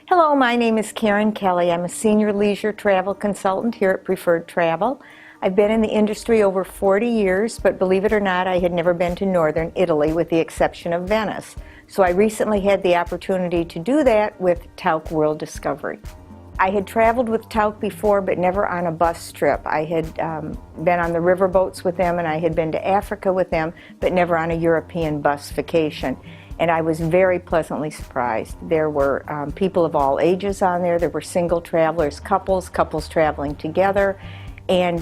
Hello, my name is Karen Kelley. I'm a senior leisure travel consultant here at Preferred Travel. I've been in the industry over 40 years, but believe it or not, I had never been to northern Italy with the exception of Venice. So I recently had the opportunity to do that with Tauck World Discovery. I had traveled with Tauck before, but never on a bus trip. I had been on the riverboats with them, and I had been to Africa with them, but never on a European bus vacation. And I was very pleasantly surprised. There were people of all ages on there. There were single travelers, couples traveling together. And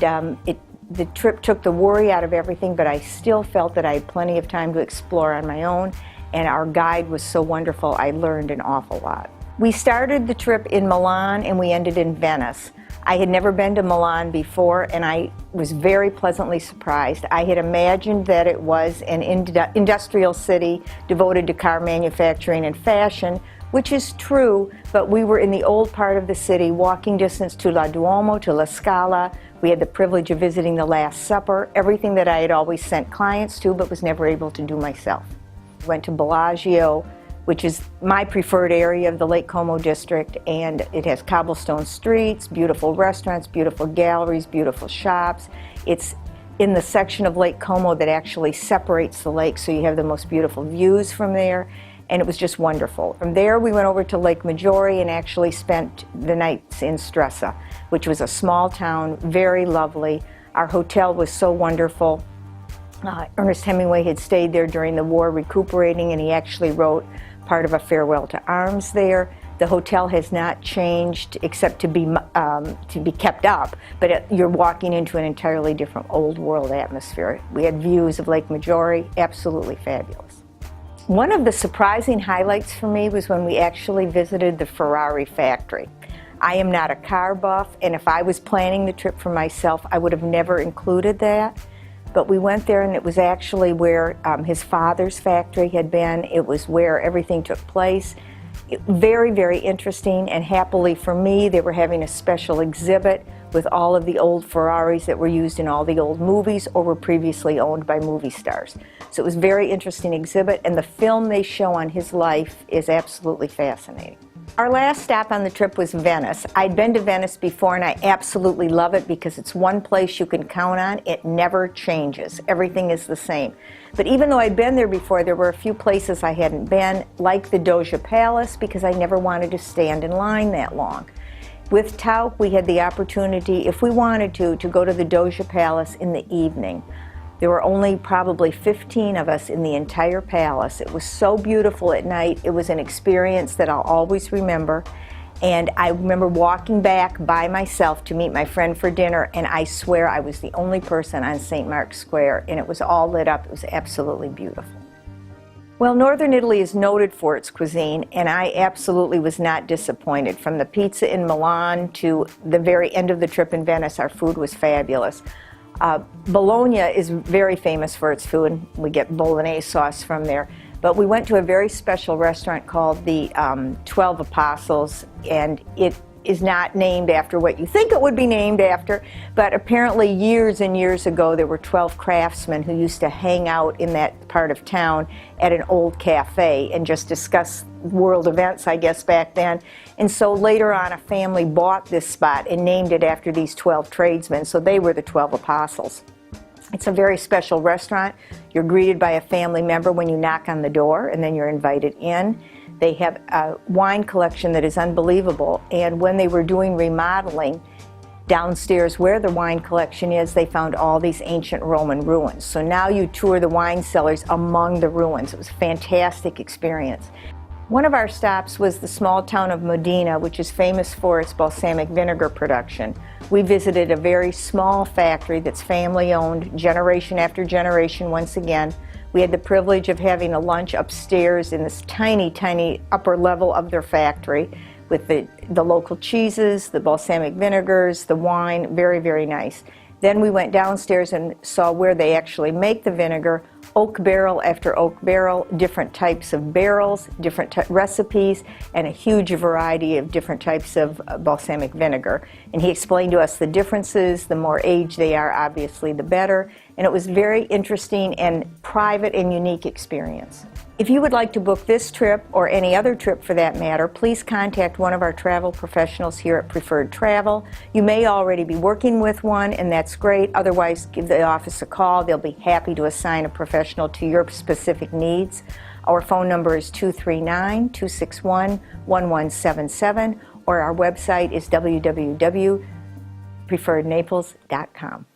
the trip took the worry out of everything, but I still felt that I had plenty of time to explore on my own. And our guide was so wonderful, I learned an awful lot. We started the trip in Milan and we ended in Venice. I had never been to Milan before, and I was very pleasantly surprised. I had imagined that it was an industrial city devoted to car manufacturing and fashion, which is true, but we were in the old part of the city, walking distance to La Duomo, to La Scala. We had the privilege of visiting the Last Supper, everything that I had always sent clients to but was never able to do myself. Went to Bellagio, which is my preferred area of the Lake Como district, and it has cobblestone streets, beautiful restaurants, beautiful galleries, beautiful shops. It's in the section of Lake Como that actually separates the lake, so you have the most beautiful views from there, and it was just wonderful. From there we went over to Lake Maggiore and actually spent the nights in Stresa, which was a small town, very lovely. Our hotel was so wonderful. Ernest Hemingway had stayed there during the war recuperating, and he actually wrote part of a farewell to arms there. The hotel has not changed except to be kept up, but you're walking into an entirely different old world atmosphere. We had views of Lake Maggiore, absolutely fabulous. One of the surprising highlights for me was when we actually visited the Ferrari Factory. I am not a car buff, and if I was planning the trip for myself, I would have never included that. But we went there, and it was actually where his father's factory had been. It was where everything took place. Very, very interesting, and happily for me, they were having a special exhibit with all of the old Ferraris that were used in all the old movies or were previously owned by movie stars. So it was a very interesting exhibit, and the film they show on his life is absolutely fascinating. Our last stop on the trip was Venice. I'd been to Venice before, and I absolutely love it because it's one place you can count on. It never changes. Everything is the same. But even though I'd been there before, there were a few places I hadn't been, like the Doge Palace, because I never wanted to stand in line that long. With Tauck, we had the opportunity, if we wanted to go to the Doge Palace in the evening. There were only probably 15 of us in the entire palace. It was so beautiful at night. It was an experience that I'll always remember. And I remember walking back by myself to meet my friend for dinner, and I swear I was the only person on St. Mark's Square, and it was all lit up. It was absolutely beautiful. Well, northern Italy is noted for its cuisine, and I absolutely was not disappointed. From the pizza in Milan to the very end of the trip in Venice, our food was fabulous. Bologna is very famous for its food, and we get bolognese sauce from there. But we went to a very special restaurant called the 12 Apostles, and it is not named after what you think it would be named after, but apparently years and years ago there were 12 craftsmen who used to hang out in that part of town at an old cafe and just discuss world events, I guess, back then. And so later on a family bought this spot and named it after these 12 tradesmen, so they were the 12 Apostles. It's a very special restaurant. You're greeted by a family member when you knock on the door, and then you're invited in. They have a wine collection that is unbelievable, and when they were doing remodeling, downstairs where the wine collection is, they found all these ancient Roman ruins. So now you tour the wine cellars among the ruins. It was a fantastic experience. One of our stops was the small town of Medina, which is famous for its balsamic vinegar production. We visited a very small factory that's family-owned, generation after generation once again. We had the privilege of having a lunch upstairs in this tiny, tiny upper level of their factory with the local cheeses, the balsamic vinegars, the wine, very, very nice. Then we went downstairs and saw where they actually make the vinegar, oak barrel after oak barrel, different types of barrels, different recipes, and a huge variety of different types of balsamic vinegar. And he explained to us the differences. The more aged they are, obviously, the better. And it was very interesting and private and unique experience. If you would like to book this trip, or any other trip for that matter, please contact one of our travel professionals here at Preferred Travel. You may already be working with one, and that's great. Otherwise, give the office a call. They'll be happy to assign a professional to your specific needs. Our phone number is 239-261-1177, or our website is www.preferrednaples.com.